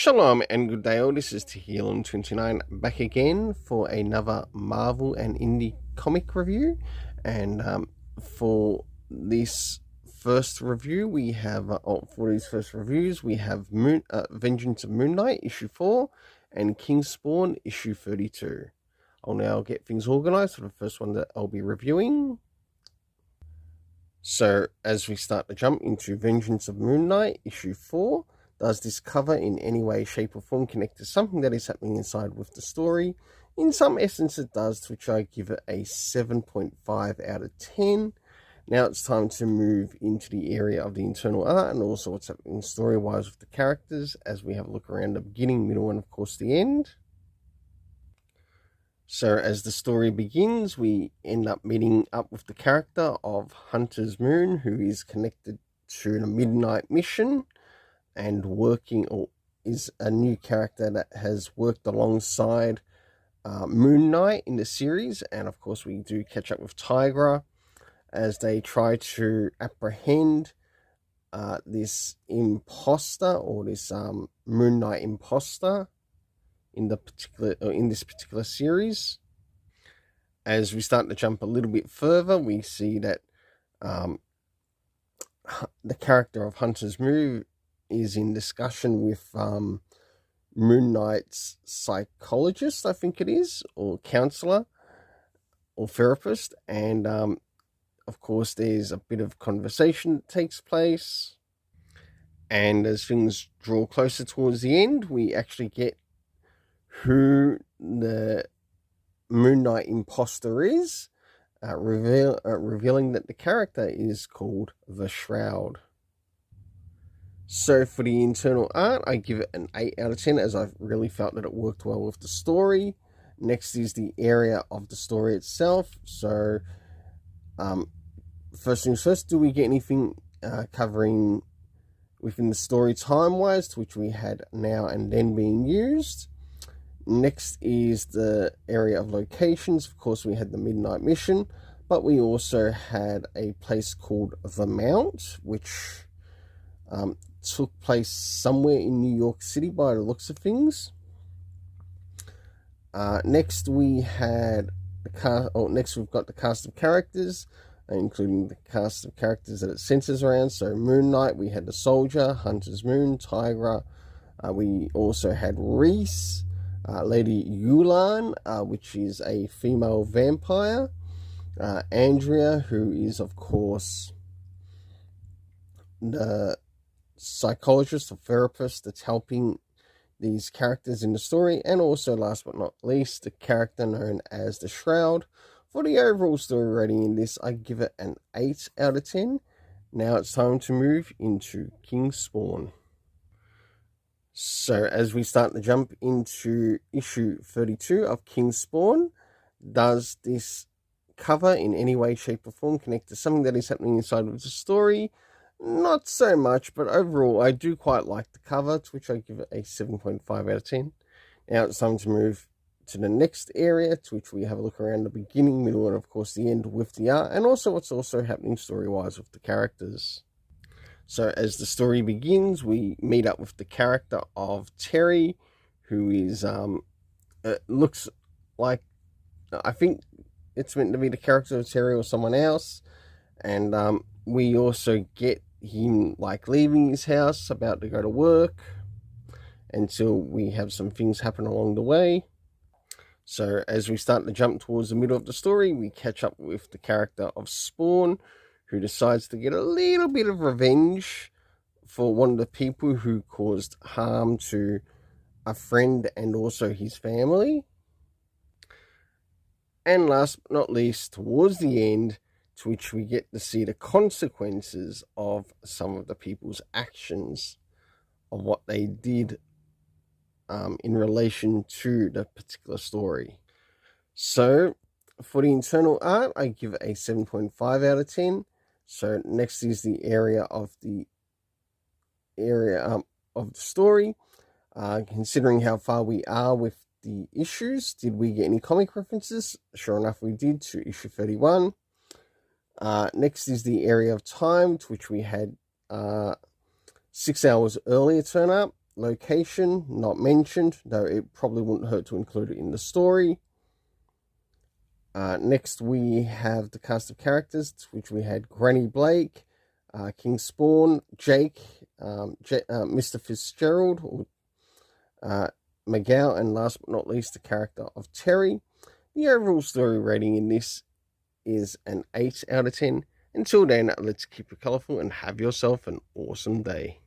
Shalom and good day all, this is Tehillim29 back again for another Marvel and indie comic review. And for this first review we have, we have Vengeance of MoonKnight issue 4 and King Spawn issue 32. I'll now get things organized for the first one that I'll be reviewing. So as we start to jump into Vengeance of MoonKnight issue 4, does this cover in any way, shape or form connect to something that is happening inside with the story? In some essence it does, to which I give it a 7.5 out of 10. Now it's time to move into the area of the internal art and also what's happening story-wise with the characters as we have a look around the beginning, middle and of course the end. So as the story begins, we end up meeting up with the character of Hunter's Moon, who is connected to the Midnight Mission and working, or is a new character that has worked alongside MoonKnight in the series. And of course we do catch up with Tigra as they try to apprehend this imposter, or this MoonKnight imposter in this particular series. As we start to jump a little bit further, we see that the character of Hunter's Moon is in discussion with MoonKnight's psychologist, I think it is, or counselor or therapist, and of course there's a bit of conversation that takes place. And as things draw closer towards the end, we actually get who the MoonKnight imposter is, revealing that the character is called the Shroud. So for the internal art, I give it an 8 out of 10, as I really felt that it worked well with the story. Next is the area of the story itself. So first things first, do we get anything covering within the story time-wise, to which we had now and then being used? Next is the area of locations. Of course, we had the Midnight Mission, but we also had a place called The Mount, which took place somewhere in New York City by the looks of things. Next we had next we've got the cast of characters, including the cast of characters that it centers around. So MoonKnight, we had the Soldier, Hunter's Moon, Tigra. We also had Reese, Lady Yulan, which is a female vampire, Andrea, who is of course the psychologist or therapist that's helping these characters in the story, and also last but not least the character known as the Shroud. For the overall story rating in this, I give it an 8 out of 10. Now it's time to move into King Spawn. So as we start to jump into issue 32 of King Spawn, does this cover in any way, shape or form connect to something that is happening inside of the story? Not so much, but overall I do quite like the cover, to which I give it a 7.5 out of 10. Now it's time to move to the next area, to which we have a look around the beginning, middle and of course the end with the art, and also what's also happening story-wise with the characters. So as the story begins, we meet up with the character of Terry, who is, looks like, I think it's meant to be the character of Terry or someone else. And we also get him like leaving his house, about to go to work, until we have some things happen along the way. So as we start to jump towards the middle of the story, we catch up with the character of Spawn, who decides to get a little bit of revenge for one of the people who caused harm to a friend and also his family. And last but not least, towards the end, to which we get to see the consequences of some of the people's actions, of what they did in relation to the particular story. So for the internal art, I give it a 7.5 out of 10. So next is the area of the story. Considering how far we are with the issues, did we get any comic references? Sure enough, we did, to issue 31. Next is the area of time, to which we had 6 hours earlier turn up. Location, not mentioned, though it probably wouldn't hurt to include it in the story. Next, we have the cast of characters, which we had Granny Blake, King Spawn, Jake, Mr. Fitzgerald, or Miguel, and last but not least, the character of Terry. The overall story rating in this is an 8 out of 10. Until then, let's keep it colourful and have yourself an awesome day.